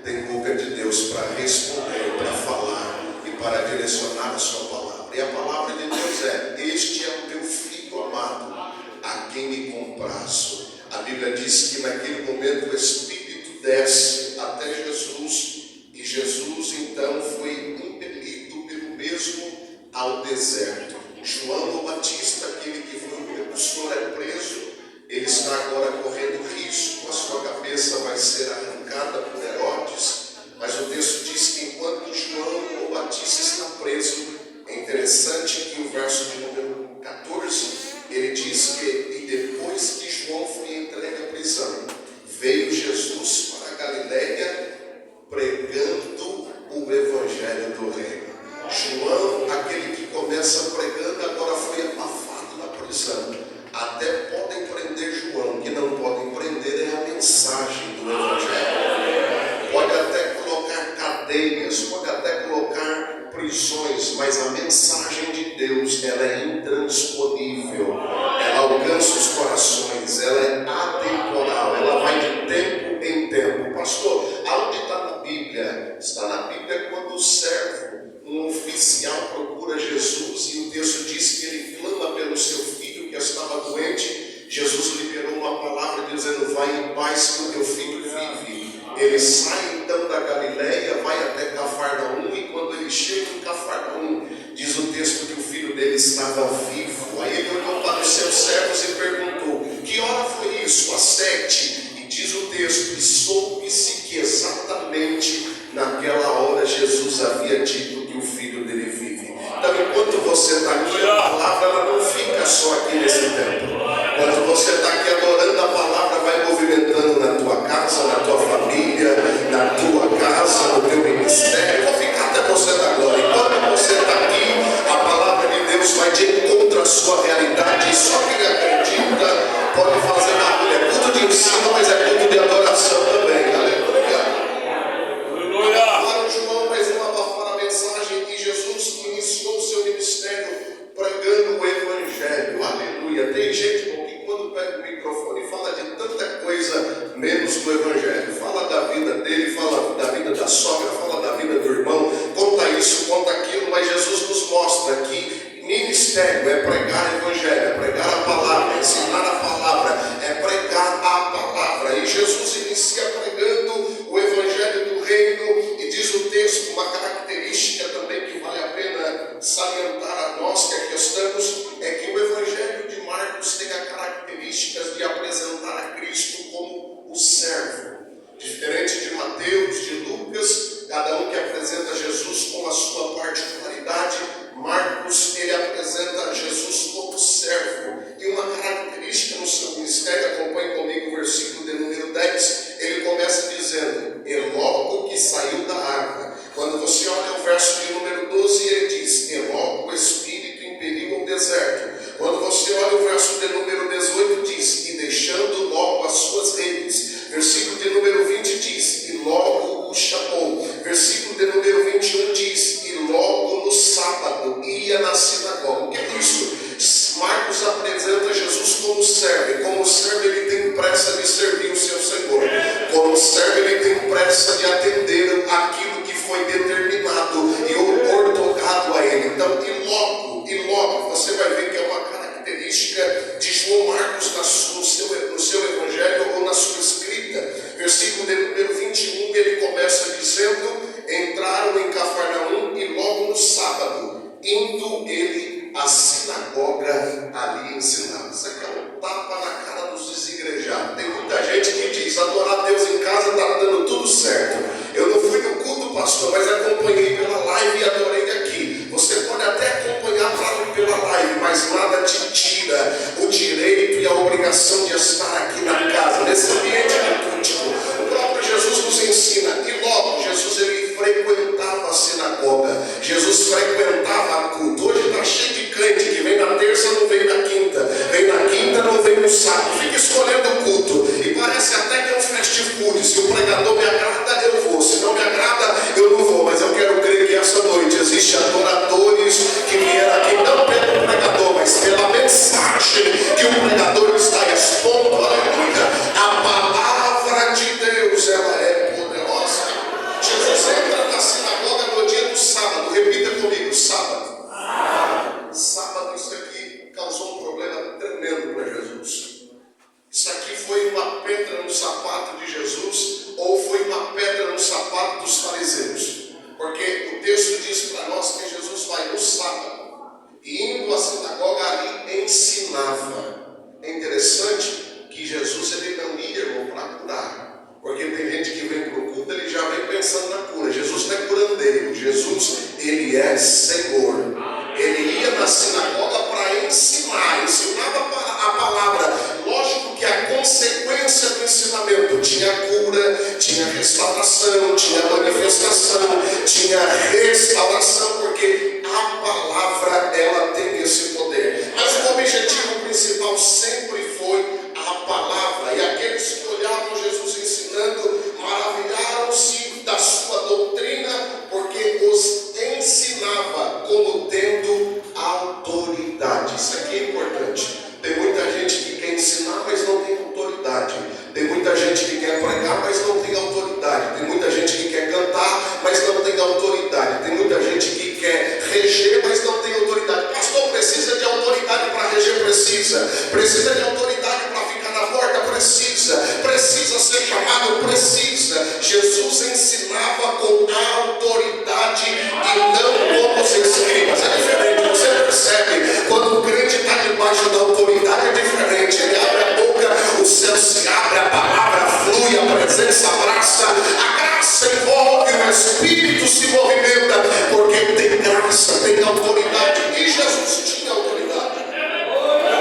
tem boca de Deus para responder, para falar e para direcionar a sua palavra. E a palavra de Deus é: este é o meu filho amado, a quem me comprazo. A Bíblia diz que naquele momento o Espírito desce até Jesus, e Jesus então foi impelido pelo mesmo ao deserto. João o Batista, aquele que foi o precursor, é preso. Ele está agora correndo risco, a sua cabeça vai ser arrancada por Herodes. Mas o texto diz que enquanto João o Batista está preso, é interessante que o verso de número 14, ele diz que e depois que João foi entregue à prisão, veio Jesus para a Galiléia pregando o evangelho do reino. João, aquele que começa pregando, agora foi abafado da prisão. Até podem prender João, o que não podem prender é a mensagem do evangelho. Pode até colocar cadeias, pode até colocar prisões, mas a mensagem de Deus, ela é intransponível, ela alcança os corações, ela é atemporal, ela vai de tempo em tempo. Pastor, aonde está na Bíblia? Está na Bíblia quando o servo, um oficial, procura Jesus, e o texto diz que ele clama pelo seu filho que estava doente. Jesus liberou uma palavra dizendo: vai em paz que o teu filho vive. Ele sai então da Galiléia, vai até Cafarnaum, e quando ele chega em Cafarnaum, diz o texto que o filho dele estava vivo. Aí ele olhou para os seus servos e perguntou: que hora foi isso? Às 7. E diz o texto que soube-se que exatamente naquela hora Jesus havia dito que o filho dele vive. Então, enquanto você está aqui, a palavra ela não fica só aqui nesse templo. Quando você está aqui adorando, a palavra vai movimentando na tua casa, na tua família, na tua casa, no teu ministério. Vou ficar até você dar glória. Enquanto você está aqui, a palavra de Deus vai de encontro à sua realidade. E só quem acredita pode fazer barulho. É culto de ensino, mas é culto de adoração também. Aleluia. Abafaram João, mas não abafaram a mensagem de Jesus, que iniciou o seu ministério pregando o evangelho. Aleluia. Tem gente que quando pega o microfone fala de tanta coisa menos do evangelho. Fala da vida dele, fala da vida da sogra, fala da vida do irmão, conta isso, conta aquilo, mas Jesus nos mostra que ministério é pregar evangelho, é pregar a palavra, é ensinar a palavra, é pregar a palavra. E Jesus inicia pregando o evangelho do reino, e diz o texto, uma característica também que vale a pena salientar a nós que aqui estamos, é que o evangelho de Marcos tem a característica de apresentar a Cristo como o servo. Diferente de Mateus, de Lucas, cada um que apresenta Jesus com a sua particularidade, Marcos, ele apresenta Jesus como servo. E uma característica no seu ministério, acompanhe comigo o versículo de número 10, ele começa dizendo: e logo que saiu da água. Quando você olha o verso de número 12, ele diz: e logo o Espírito impeliu ao deserto. Quando você olha o verso de número 18, diz: e deixando logo as suas redes. Versículo de número 20 diz: e logo o chamou. Versículo de número 21 diz: e logo no sábado ia na sinagoga. O que é isso? Marcos apresenta Jesus como servo, e como servo ele tem pressa de servir o seu Senhor. Como servo ele tem pressa de atender aquilo que foi determinado e otorgado a ele. Então, e logo, você vai ver que é uma característica de João Marcos no seu evangelho ou na sua escrita. Versículo de número 21, ele começa dizendo: entraram em Cafarnaum e logo no sábado, indo ele à sinagoga, ali ensinava. Isso aqui é um tapa na cara dos desigrejados. Tem muita gente que diz: adorar Deus em casa está dando tudo certo. Eu não fui no culto, pastor, mas acompanhei pela live e adorei aqui. Você pode até acompanhar pela live, mas nada te tira o direito e a obrigação de estar aqui na casa, nesse ambiente litúrgico. O próprio Jesus nos ensina. E logo, Jesus ele frequentava a sinagoga. Jesus frequentava a culto. Hoje está cheio de crente que vem na terça, não vem na quinta. Vem na quinta, não vem no sábado. Fica escolhendo o culto. E parece até que é um fast food. Se o pregador me agrada, eu vou. Se não me agrada, eu não vou. Mas eu quero crer Jesus ele não ia, irmão, para curar. Porque tem gente que vem para o culto, ele já vem pensando na cura. Jesus não é curandeiro. Jesus, ele é Senhor. Ele ia na sinagoga para ensinar. Ensinava a palavra. Lógico que a consequência do ensinamento tinha cura, tinha restauração, tinha manifestação, tinha restauração, porque a palavra ela tem esse poder. Mas o objetivo principal sempre foi a palavra. E aqueles que olhavam Jesus ensinando maravilharam-se da sua doutrina, porque os ensinava como tendo autoridade. Isso aqui é importante. Tem muita gente que quer ensinar, mas não tem autoridade. Tem muita gente que quer pregar, mas não tem autoridade. Tem muita gente que quer cantar, mas não tem autoridade. Tem muita gente que quer reger, mas não tem autoridade. Pastor, precisa de autoridade para reger? Precisa de autoridade para ficar na porta? Precisa ser chamado? Precisa. Jesus ensinava com autoridade e não como os escribas. É diferente, você percebe? Quando o crente está debaixo da autoridade é diferente. Ele abre a boca, o céu se abre, a palavra flui, a presença abraça, a graça envolve, o Espírito se movimenta, porque tem graça, tem autoridade. E Jesus tinha autoridade.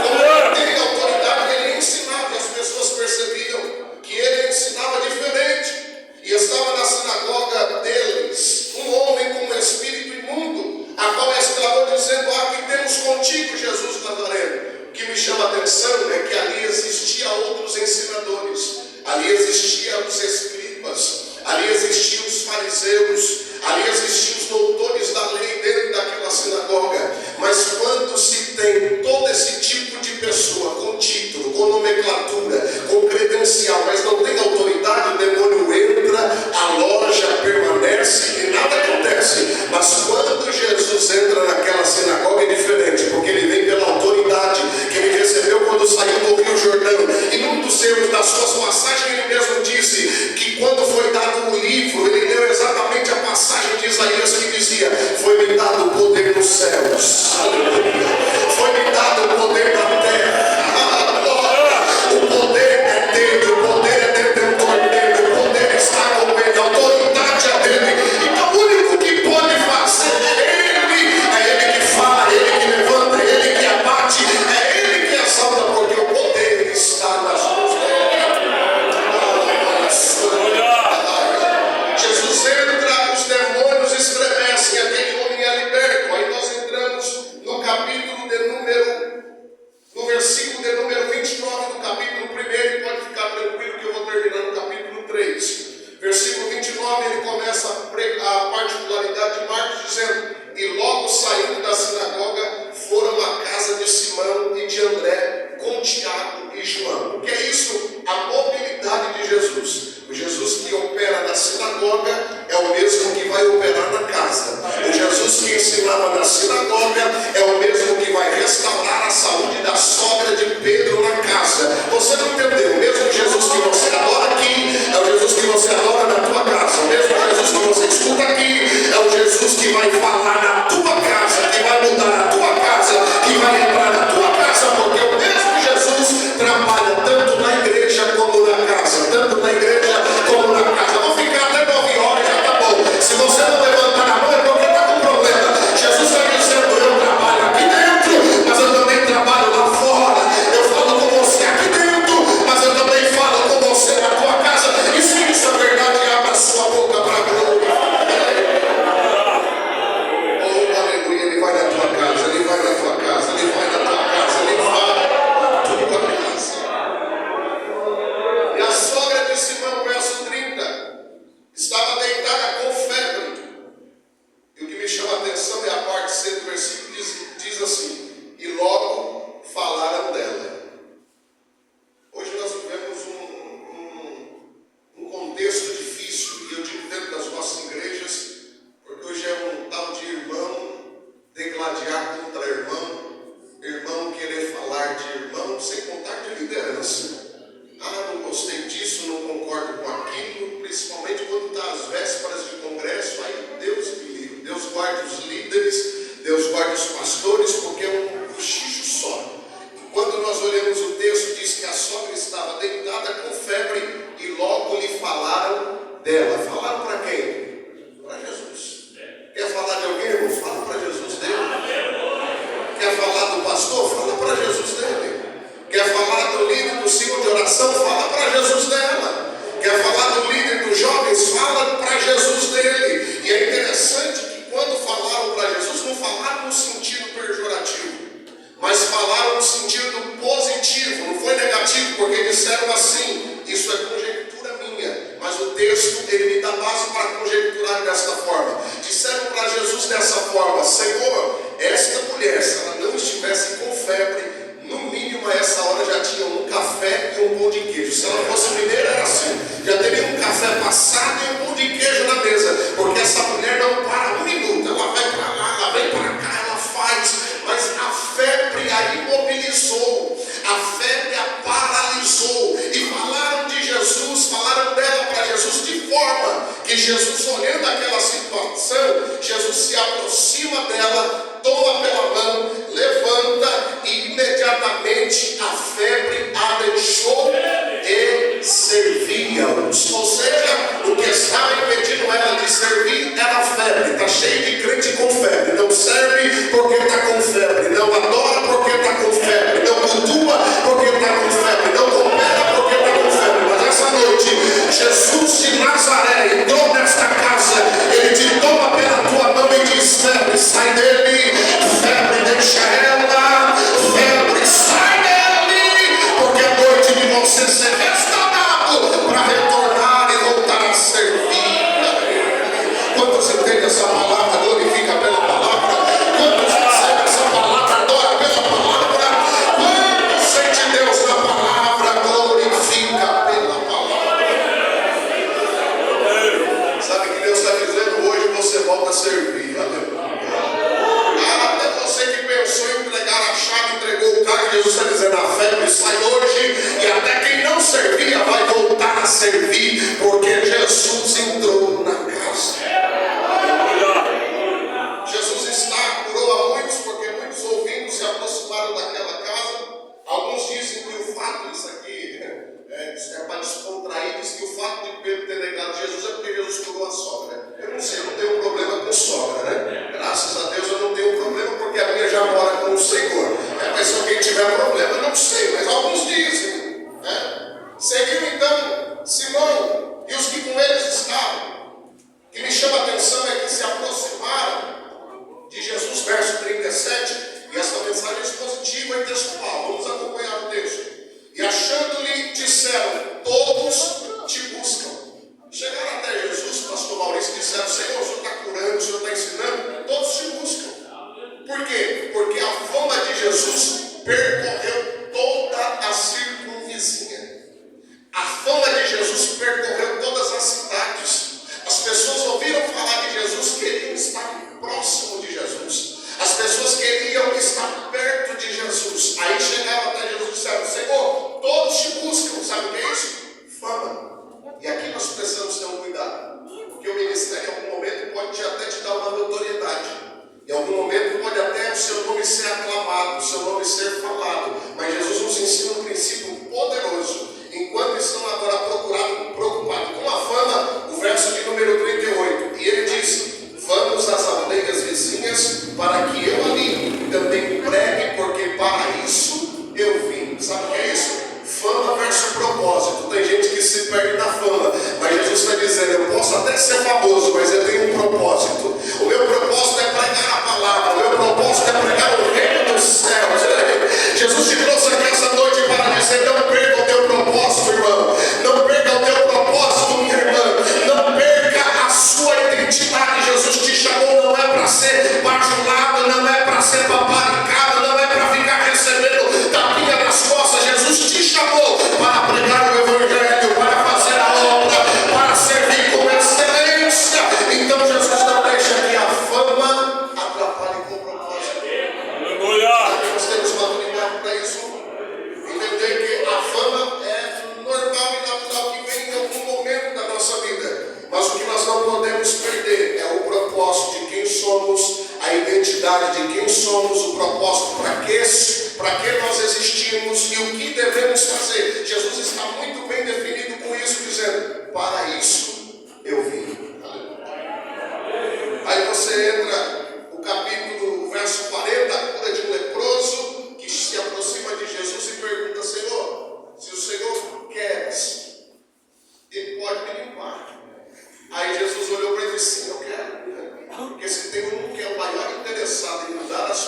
Como ele tem autoridade, ele ensinava, e as pessoas percebiam que ele ensinava diferente. E estava na sinagoga deles um homem com um espírito imundo, a qual estava dizendo: aqui temos contigo, Jesus Nazareno. O que me chama a atenção é que ali existia outros ensinadores, ali existiam os escribas, ali existiam os fariseus, ali existiam os doutores da lei dentro daquela sinagoga. Mas quando se tem todo esse tipo de pessoa com título, com nomenclatura, com credencial, mas não tem autoridade, o demônio entra, a loja permanece e nada acontece. Mas quando Jesus entra naquela sinagoga é diferente, porque ele vem pela autoridade que ele recebeu quando saiu do Rio Jordão. E num dos seus, das suas passagens, ele mesmo disse que quando foi dado o livro, ele leu exatamente a passagem de Isaías que dizia: foi-me dado o poder nos céus, foi-me dado o poder na terra. O poder é dele, o poder é detentor dele, o poder está com ele, a autoridade é dele. Então o único que pode fazer é ele que fala, é ele que levanta, é ele que abate, é ele que exalta, porque o poder está nas mãos dele. Jesus entra, os demônios estremecem, aquele homem é liberto. Aí nós entramos no capítulo de número, no versículo de número 29 do capítulo 1, e pode ficar tranquilo que eu vou terminar no capítulo 3. Versículo 29, ele começa a particularidade de Marcos dizendo: e logo saindo da sinagoga, foram à casa de Simão e de André, com Tiago e João. O que é isso? A mobilidade de Jesus. O Jesus que opera na sinagoga é o mesmo que vai operar na casa. O Jesus que ensinava na sinagoga é o mesmo que vai restaurar a saúde da sogra de Pedro na casa. Você não entendeu? O mesmo Jesus que você adora aqui é o Jesus que você adora na tua casa. O mesmo Jesus que você escuta aqui é o Jesus que vai falar na tua casa, que vai mudar a tua casa, que vai entrar na tua casa, porque o mesmo Jesus trabalha tanto na igreja como na casa, tanto na igreja como na casa. Vou ficar até 9 horas, já tá bom. Se você não levantar a mão, é porque está com problema. Jesus está dizendo: eu trabalho aqui dentro, mas eu também trabalho lá fora. Eu falo com você aqui dentro, mas eu também falo com você na tua casa. E se isso é verdade, abra sua boca para a glória. Oh, aleluia, ele vai na tua casa, ele vai na tua casa, ele vai na tua casa, ele vai na tua casa. E a sogra de Simão, verso 30, estava deitada com febre. E o que me chama a atenção é a parte C do versículo, diz assim: e logo falaram dela. Hoje nós vivemos um contexto difícil, e eu digo dentro das nossas igrejas, porque hoje é um tal de irmão degladiar contra irmão querer falar de irmão, sem contar de liderança. Ah, não gostei disso, não concordo com aquilo, principalmente quando está às vésperas de congresso. Aí Deus me livre, Deus guarde os líderes, Deus guarde os pastores, porque é um cochicho só. E quando nós olhamos o texto, diz que a sogra estava deitada sentido pejorativo, mas falaram no sentido positivo, não foi negativo, porque disseram assim, isso é conjectura minha, mas o texto ele me dá base para conjecturar desta forma. Disseram para Jesus dessa forma: Senhor, esta mulher, se ela não estivesse com febre, no mínimo a essa hora já tinha um café e um pão de queijo. Se ela fosse mineira era assim, já teria um café passado e um pão de queijo na mesa, porque essa mulher não para um minuto, ela vai para lá, ela vem para cá, ela faz, mas a febre a imobilizou, a febre a paralisou, e falaram de Jesus, falaram dela para Jesus de forma que Jesus, olhando aquela situação, Jesus se aproxima dela, toma pela mão, levanta e imediatamente a febre a deixou e servia-os. Ou seja, o que estava impedindo ela de servir era a febre. Está cheio de crente com febre, não serve porque está com febre, não adora porque está com febre, não cultua porque está com febre, não coopera porque está com febre. Mas essa noite, Jesus de Nazaré entrou nesta casa, ele te toma pela tua mão e diz: febre, sai dele, febre, deixa ela, febre, sai dele, porque a noite de você ser restaurado para retornar e voltar a servir. Quantos entendem essa palavra? Glorifica pela palavra. Quantos recebem essa palavra? Adora pela palavra. Quantos sente Deus na palavra? Glorifica pela palavra. Sabe o que Deus está dizendo? Hoje você volta a servir. Até você que pensou em entregar a chave, entregou o carro, Jesus está dizendo: a febre sai hoje, e até quem não servia vai voltar a servir, porque Jesus entrou na casa. Jesus curou a muitos, porque muitos ouvindo se aproximaram daquela casa. Alguns dizem que o fato, isso aqui é para descontrair, diz que o fato de Pedro ter negado Jesus é porque Jesus curou a sogra. Eu não sei, eu não tenho um problema com sogra, né? Graças a Deus eu não tenho problema, porque a minha já mora com o Senhor. Mas se alguém tiver problema, eu não sei, mas alguns dizem. Seguiu então Simão e os que com eles estavam. O que me chama a atenção é que se aproximaram de Jesus, verso 37, e esta mensagem é expositiva e textual. Vamos acompanhar o texto. E achando-lhe, disseram: todos te buscam. Chegaram até Jesus, pastor Maurício, e disseram: Senhor, o Senhor está curando, o Senhor está ensinando, todos te buscam. Por quê? Porque a fama de Jesus percorreu toda a circunvizinha. A fama de Jesus percorreu todas as cidades. As pessoas ouviram falar de Jesus, queriam estar próximo de Jesus. As pessoas queriam estar perto de Jesus. Aí chegaram até Jesus e disseram: Senhor, todos te buscam. Sabe o que é isso? Fama. E aqui nós precisamos ter um cuidado, porque o ministério em algum momento pode até te dar uma notoriedade. Em algum momento pode até o seu nome ser aclamado, o seu nome ser falado. Mas Jesus nos ensina um princípio poderoso. Enquanto estão agora preocupados com a fama, o verso de número 38. E ele diz: vamos às aldeias vizinhas, para que eu ali também pregue, porque para isso eu vim. Sabe o que é isso? Fama versus propósito. Tem gente que se perde na fama, mas Jesus está dizendo: eu posso até ser famoso, mas eu tenho um propósito. O meu propósito é pregar a palavra, o meu propósito é pregar o reino dos céus. Jesus te trouxe aqui essa noite para dizer: não perca o teu propósito, irmão. Não perca o teu propósito, minha irmã. Não perca a sua identidade. Jesus te chamou não é para ser bajulado, não é para ser paparicado, não é para ficar recebendo tapinha nas costas. Jesus te chamou para pregar o evangelho, para fazer a obra, para servir com excelência. Então Jesus não deixa que a fama atrapalhe com o propósito. Nós temos maturidade para isso. Entender que a fama é normal e natural, que vem em algum momento da nossa vida. Mas o que nós não podemos perder é o propósito de quem somos, a identidade de quem somos, o propósito para que nós existimos e o que devemos fazer. Jesus está muito bem definido com isso, dizendo: para isso eu vim. Aí você entra no capítulo, verso 40, a cura de um leproso que se aproxima de Jesus e pergunta: Senhor, se o Senhor queres, Ele pode me limpar. Aí Jesus olhou para ele e disse: sim, eu quero. Porque se tem um que é o maior interessado em mudar as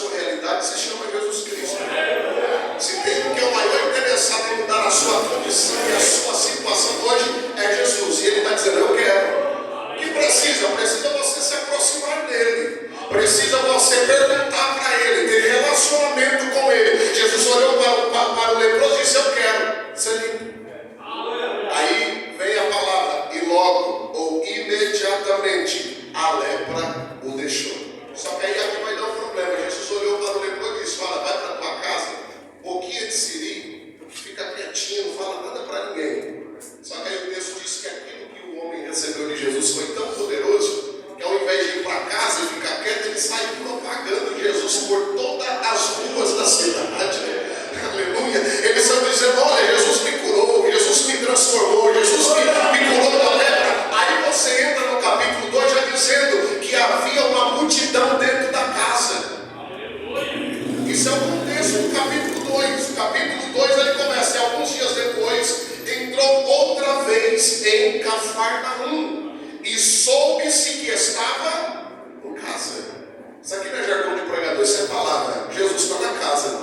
Jesus por todas as ruas da cidade. Aleluia. Eles estão dizendo: olha, Jesus me curou, Jesus me transformou, Jesus me curou da lepra. Aí você entra no capítulo 2 já dizendo que havia uma multidão dentro da casa. Isso é o contexto do capítulo 2. O capítulo 2 ele começa, e alguns dias depois entrou outra vez em Cafarnaum e soube-se que estava em casa. Isso aqui não é jargão de pregador, isso é palavra. Jesus está na casa.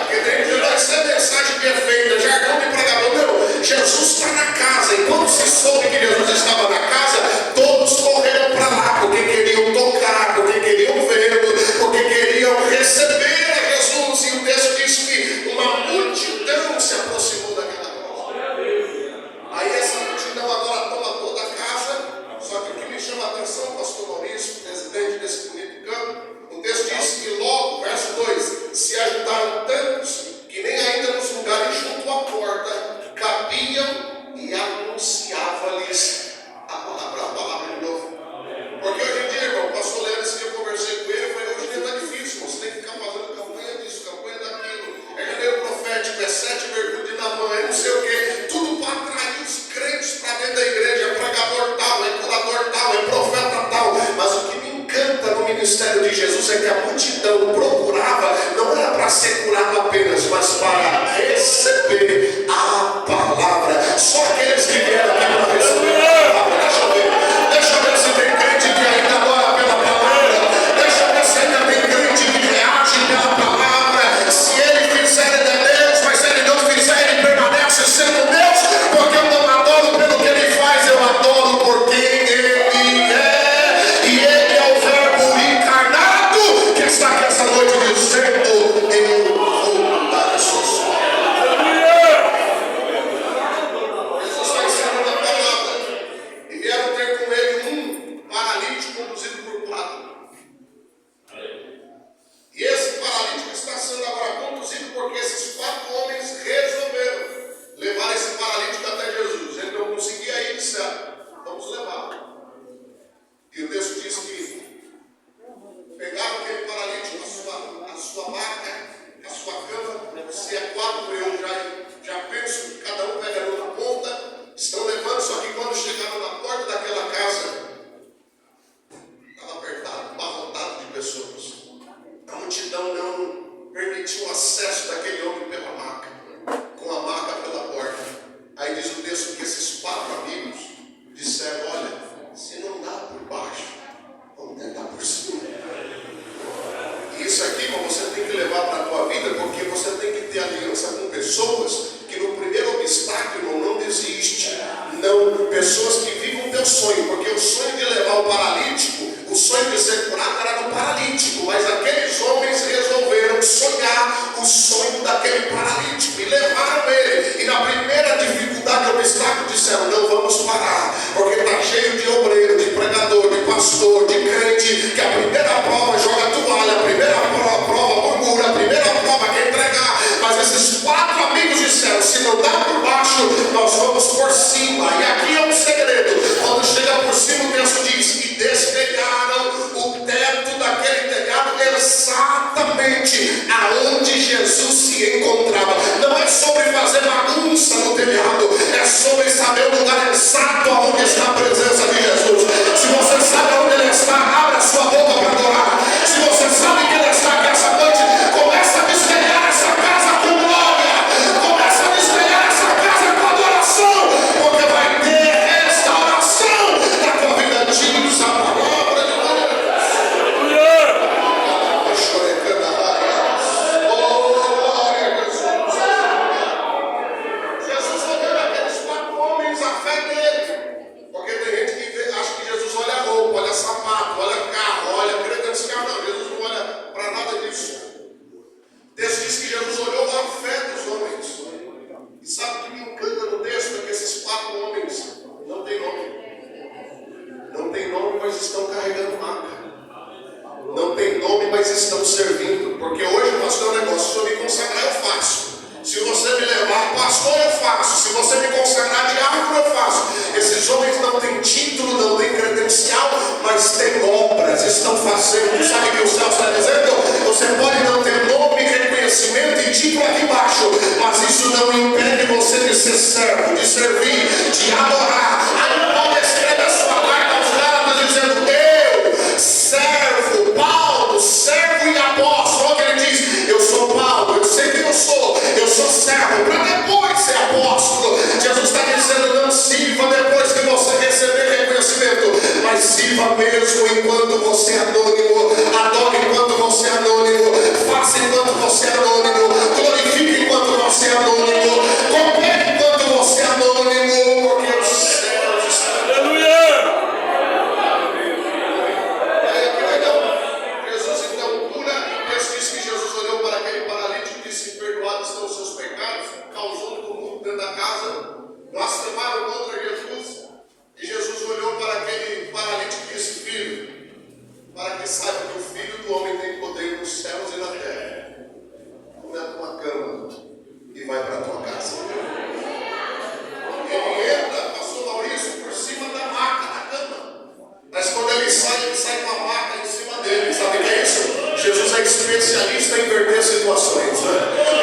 Aqui dentro vai ser mensagem perfeita, jargão de pregador. Não, Jesus está na casa. E quando se soube que Jesus estava na casa, todos correram para lá, porque queriam tocar, porque queriam vê-lo, porque queriam receber a Jesus. E o texto diz que uma multidão se aproximou daquela casa. Aí essa multidão agora toma toda a casa. Só que o que me chama a atenção, pastor Maurício, presidente desse bonito campo, o texto diz que logo, verso 2, se ajuntaram tantos que nem ainda nos lugares junto à porta cabiam e anunciava-lhes a palavra de novo. Porque hoje em dia, irmão, o pastor Leandro, esse dia eu conversei com ele, eu falei: hoje em dia está difícil, você tem que ficar fazendo campanha disso, campanha daquilo, é janeiro profético, é 7 mergulhos na mão, é não sei o que, tudo para atrair os crentes para dentro da igreja, é pregador tal, é curador tal, é profeta tal. Mas o que me encanta no ministério de Jesus é que a multidão procurava, não era para ser curado apenas, mas para receber a palavra. Só aqueles que vieram aqui para receber a palavra. Deixa eu ver se tem crente que ainda adora pela palavra. Deixa eu ver se ainda tem crente que reage pela palavra. Se ele fizer, ele é Deus, mas se ele não fizer, ele permanece sendo Deus, porque eu não adoro pelo que ele faz, eu adoro por quem ele é. E ele é o verbo encarnado que está aqui essa noite dizendo: eu vou dar a sua Jesus vai ensinando a palavra. E vieram ter com ele um paralítico conduzido por 4. E esse paralítico está sendo agora conduzido porque esses 4 homens resolveram levar esse paralítico até Jesus. Ele não conseguia ir, disseram: vamos levar. E o texto diz que pegaram aquele paralítico, a sua maca, a sua cama. Se é 4, eu já penso que cada um pega uma ponta. Estão levando, só que quando chegaram na porta daquela casa, estava apertado, abarrotado de pessoas. A multidão não permitiu o acesso daquele homem pela maca, com a maca pela porta. Aí diz o texto que esses 4 amigos disseram: olha, se não dá por baixo, vamos tentar por cima. E isso aqui, irmão, você tem que levar para a tua vida, porque você tem que ter aliança com pessoas que no primeiro obstáculo, irmão, não desiste. Não, pessoas que vivem o teu sonho, porque o sonho de levar o paralítico, o sonho de ser curado era do paralítico, mas aqueles homens resolveram sonhar o sonho daquele paralítico e levaram ele. E na primeira dificuldade, obstáculo, disseram: não vamos parar, porque está cheio de obreiro, de pregador, de pastor, de crente, que a primeira prova joga toalha, a primeira prova murmura, a primeira prova quer entregar. Mas esses 4 amigos disseram: se não dá por baixo, nós vamos por cima. E aqui é um segredo: quando chega por cima, o texto diz que despegaram o teto daquele telhado exatamente aonde Jesus se encontrava. Não é sobre fazer bagunça no telhado, é sobre saber o lugar exato aonde está a presença de Jesus. Se você sabe onde ele está, abra sua boca para adorar. Se você sabe que ele está aqui essa noite, começa a destelhar essa casa com glória, começa a destelhar essa casa com adoração, porque vai ter restauração da tua vida. Diz a palavra de Deus. Oh, evangelista inverter situações, né?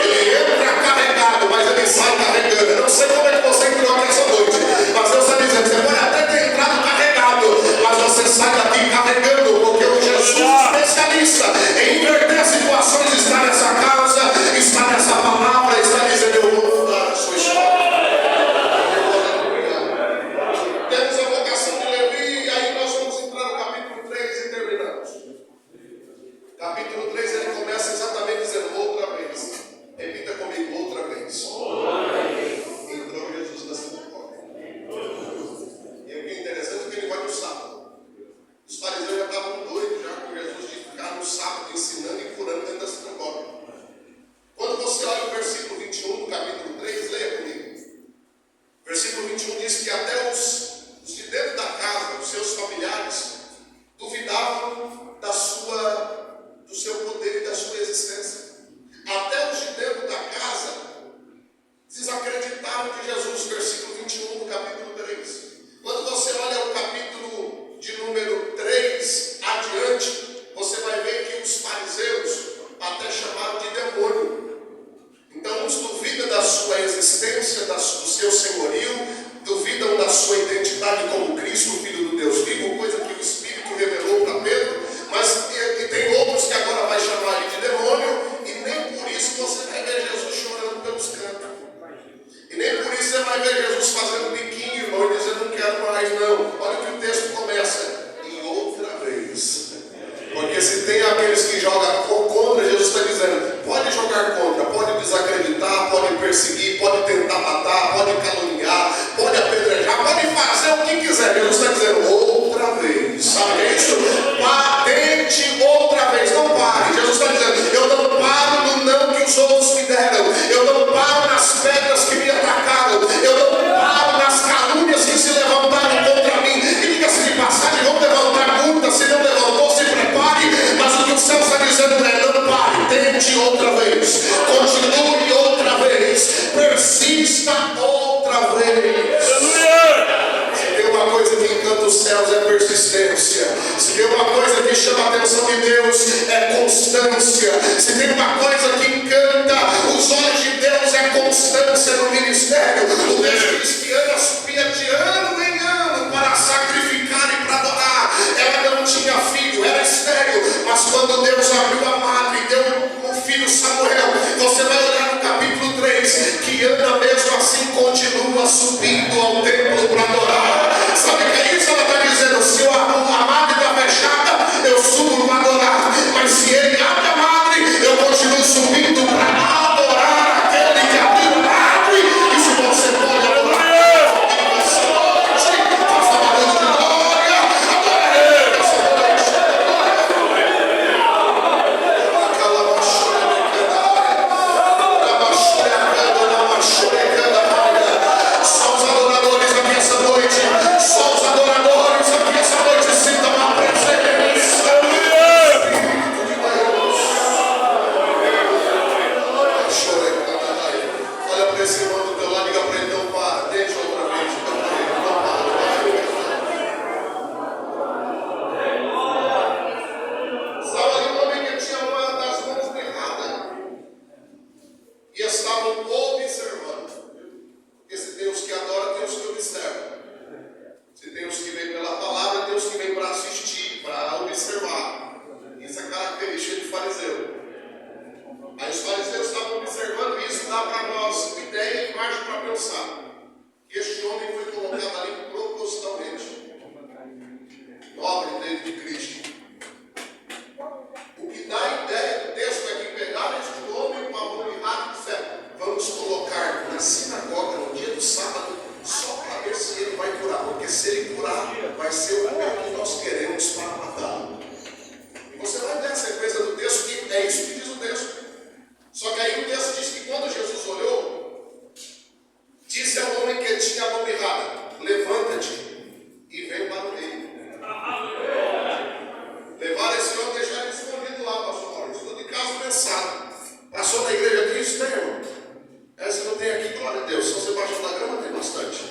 Ele entra carregado, mas ele sai carregando. Eu não sei como é que você entrou aqui essa noite, mas Deus está dizendo, você pode até ter entrado carregado, mas você sai daqui carregando, porque o Jesus especialista em inverter situações está nessa casa, está nessa palavra, está dizendo, eu vou mudar a sua história. Temos a vocação de Levi, e aí nós vamos entrar no capítulo 3 e terminamos. Capítulo 3 ele começa exatamente dizendo outra vez. Repita comigo, outra vez. Entrou Jesus na sinagoga. E o que é interessante é que ele vai no sábado. Os fariseus já estavam doidos já com Jesus de ficar no sábado ensinando e curando dentro da sinagoga. Quando você olha o versículo 21 do capítulo 3, leia comigo. Versículo 21 diz que até os de dentro da casa, os seus familiares, duvidavam do seu poder e da sua existência. Até os de dentro da casa desacreditaram de Jesus, versículo 21 do capítulo 3. Quando você olha o capítulo de número 3 adiante, você vai ver que os fariseus até chamaram de demônio. Então uns duvidam da sua existência, do seu senhorio, duvidam da sua identidade como Cristo, Filho do Deus vivo, coisa que o Espírito revelou para Pedro, mas e tem outros que agora vai chamar ele de demônio, e nem por isso você vai ver Jesus chorando pelos cantos. E nem por isso você vai ver Jesus fazendo biquinho, irmão, e dizendo, não quero mais não. Olha o que o texto começa, e outra vez. Porque se tem aqueles que jogam contra, Jesus está dizendo, pode jogar contra, pode desacreditar, pode perseguir, pode tentar matar, pode caluniar, pode apedrejar, pode fazer o que quiser. Jesus está dizendo, outra vez. Sabe isso? Patente outra vez, não pare. Jesus está dizendo, eu não paro no não que os outros me deram, eu não paro nas pedras que me atacaram, eu não paro nas calúnias que se levantaram contra mim. E diga-se de passagem, vão levantar muitas, se não levantou, se prepare, mas o que o céu está dizendo é, não pare, tente outra vez, continue outra vez, persista outra vez. Se tem uma coisa que encanta os céus é persistência. Se tem uma coisa que chama a atenção de Deus é constância. Se tem uma coisa que encanta os olhos de Deus é constância no ministério. O texto diz que Ana subia de ano em ano para sacrificar e para adorar. Ela não tinha filho, era estéril, mas quando Deus abriu a madre e deu um filho Samuel, você vai olhar no capítulo 3 que Ana mesmo assim continua subindo ao templo para adorar. Sabe o que é isso? Ela está dizendo, se a madre está fechada, eu subo para adorar, mas se ele abre a madre, eu continuo subindo para adorar aquele que abriu a madre. E se você pode adorar essa noite, faça barulho de glória, adora ele essa noite. Só os adoradores aqui essa noite, só os adoradores aqui essa noite, sintam a presença. Olha para esse irmão do teu lado, liga para ele, não para, deixa outra vez, liga para ele, não para. Estava ali um homem que tinha uma das mãos mirrada e estavam observando. Porque se tem os que adoram, tem os que observam. Se tem os que vêm pela palavra, tem os que vêm para assistir, para observar. Isso é característica de fariseu. Aí os fariseus estavam observando isso, dá para nós ideia e imagem para pensar. Que este homem foi colocado ali propositalmente. Nobre dele de Cristo. O que dá a ideia do texto é que pegaram este homem com a mão mirrada e disseram, vamos colocar na sinagoga no dia do sábado, só para ver se ele vai curar, porque se ele curar, vai ser o momento que nós queremos para matá-lo. E você vai ver a sequência do texto, que é isso que diz o texto. Só que aí o texto diz que quando Jesus olhou, disse ao homem que tinha a mão mirrada, levanta-te e vem para o reino. Levaram esse homem e deixaram ele escondido lá, pastor Maurício, tudo de caso pensado. Passou na igreja disso, tem, irmão? Essa não tem aqui, glória a Deus. Se você baixar da grama, tem bastante.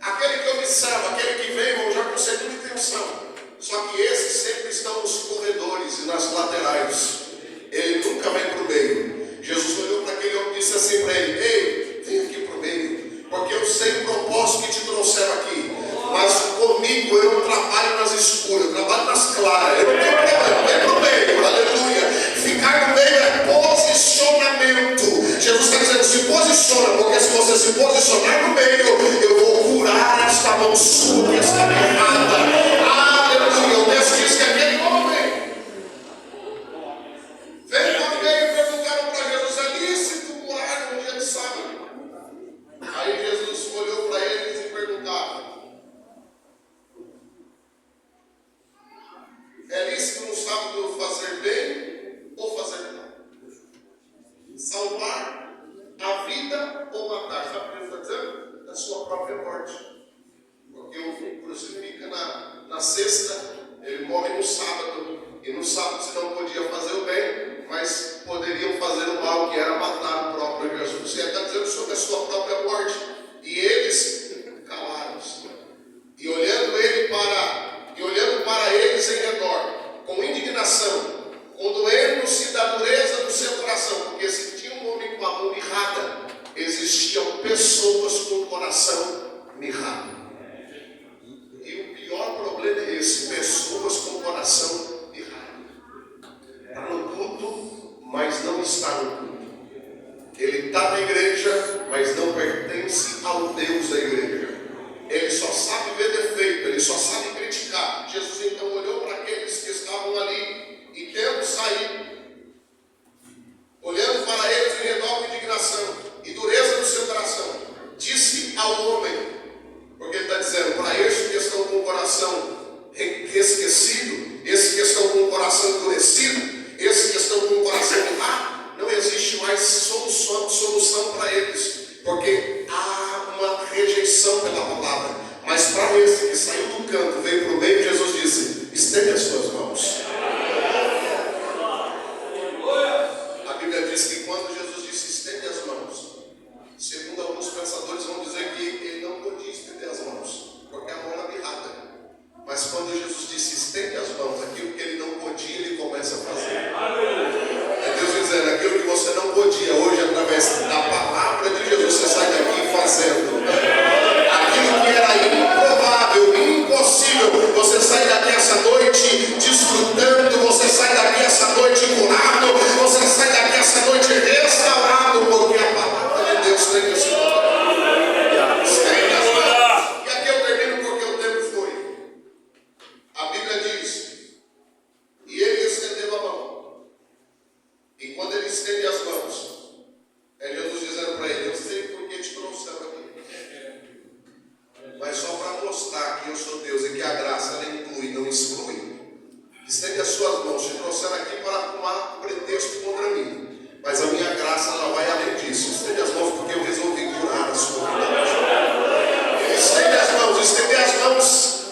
Aquele que observa, aquele que vem, irmão, já com segunda intenção. Só que esses sempre estão nos corredores e nas laterais. Ele nunca posiciona, porque se você se posicionar no meio, eu vou curar esta mão sua que está errada. Aleluia. O texto diz que aquele homem veio para o meio e perguntaram para Jesus: é lícito curar no dia de sábado? Aí Jesus olhou para eles e perguntava: é lícito no sábado fazer bem ou fazer mal? Salvar a vida ou matar? Sabe o que ele está dizendo? A sua própria morte. Porque o crucifica na sexta, ele morre no sábado. E no sábado se não podia fazer o bem, mas poderiam fazer o mal, que era matar o próprio Jesus. Ele está dizendo sobre a sua própria morte. E eles calaram-se. E olhando para eles em redor, com indignação, condoendo-se da dureza do seu coração, porque se tinha um homem com a mão mirrada, existiam pessoas com o coração mirrado. E o pior problema é esse: pessoas com o coração mirrado. Está no culto, mas não está no culto. Ele está na igreja, mas não pertence ao Deus da igreja. Ele só sabe ver defeito, ele só sabe criticar. Jesus então olhou para aqueles que estavam ali e, tendo saído, olhando para eles em redor com indignação e dureza do seu coração, disse ao homem, porque ele está dizendo para esses que estão com o coração esquecido, esses que estão com o coração endurecido, esses que estão com o coração errado, não existe mais solução para eles, porque há uma rejeição pela palavra. Mas para esse que saiu do canto, veio para o meio, Jesus disse: estende as suas mãos. A Bíblia diz que quando Jesus disse estende as mãos, segundo alguns pensadores vão dizer que ele não podia estender as mãos, porque a mão era mirrada. Mas quando Jesus disse estende as mãos, aquilo que ele não podia, ele começa a fazer. É Deus dizendo: aquilo que você não podia, hoje através da palavra de Jesus, você sai daqui fazendo. Aquilo que era improvável, impossível, você sai daqui essa noite desfrutando, você sai daqui essa noite curado, você sai daqui essa noite restaurado, porque a palavra de Deus tem que se e aqui eu termino porque o tempo foi. A Bíblia diz: e ele estendeu a mão. E quando ele estende as mãos, é Jesus dizendo para ele: eu sei porque te trouxeram aqui, mas só para mostrar que eu sou Deus e que a graça ela inclui, não exclui. Estende as suas mãos, te trouxeram aqui para arrumar pretexto contra mim, mas a minha graça ela vai além disso. Estende as mãos porque eu resolvi curar a sua vida. Estende as mãos. Estender as mãos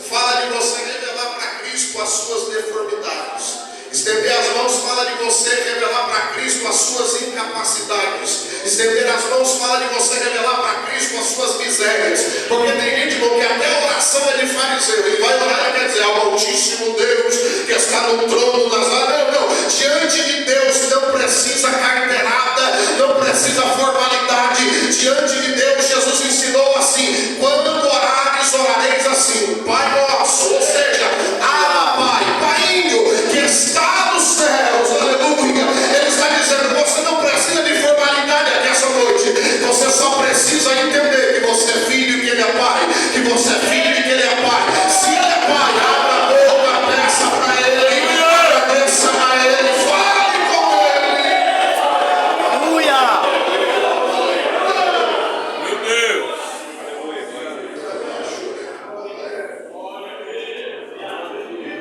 fala de você revelar para Cristo as suas deformidades. Estender as mãos fala de você revelar para Cristo as suas incapacidades. Estender as mãos fala de você revelar para Cristo as suas misérias. Porque tem gente que até a oração é de fariseu. Ele vai orar e quer dizer: ao Altíssimo Deus que está no trono das águas. Não. Diante de Deus não precisa carteirada, não precisa formalidade. Diante de Deus, Jesus ensinou assim: quando orares, orareis assim: Pai nosso, ou seja, Abba Pai, Paiinho, que está nos céus, aleluia. Ele está dizendo: você não precisa de formalidade aqui essa noite, você só precisa entender que você é filho e que ele é pai, que você é filho e que ele é pai. Se ele é pai, abra a boca, peça para ele, agradeça a ele, fale com ele. Aleluia! Meu Deus!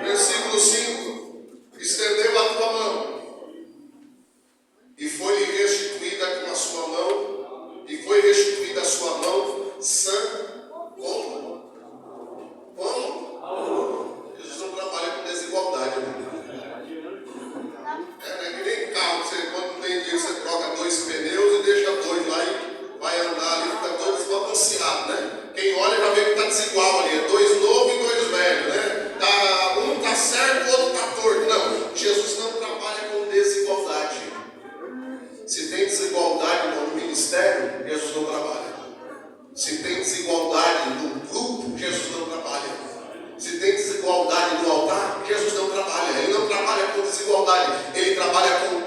Versículo 5: estendeu a tua mão, e foi-lhe restituída com a sua mão, e foi restituída a sua mão sã. Como? Jesus não trabalha com desigualdade, né? É que nem carro, você, quando tem dia, você troca 2 pneus e deixa 2 lá e vai andar ali, fica todo desbalanceado, né? Quem olha já vê que está desigual ali, é 2 novos e 2 velhos, né? Um está certo, o outro está torto. Não, Jesus não trabalha com desigualdade. Se tem desigualdade no ministério, Jesus não trabalha. Se tem desigualdade no grupo, Jesus não trabalha. Se tem desigualdade no altar, Jesus não trabalha. Ele não trabalha com desigualdade, ele trabalha com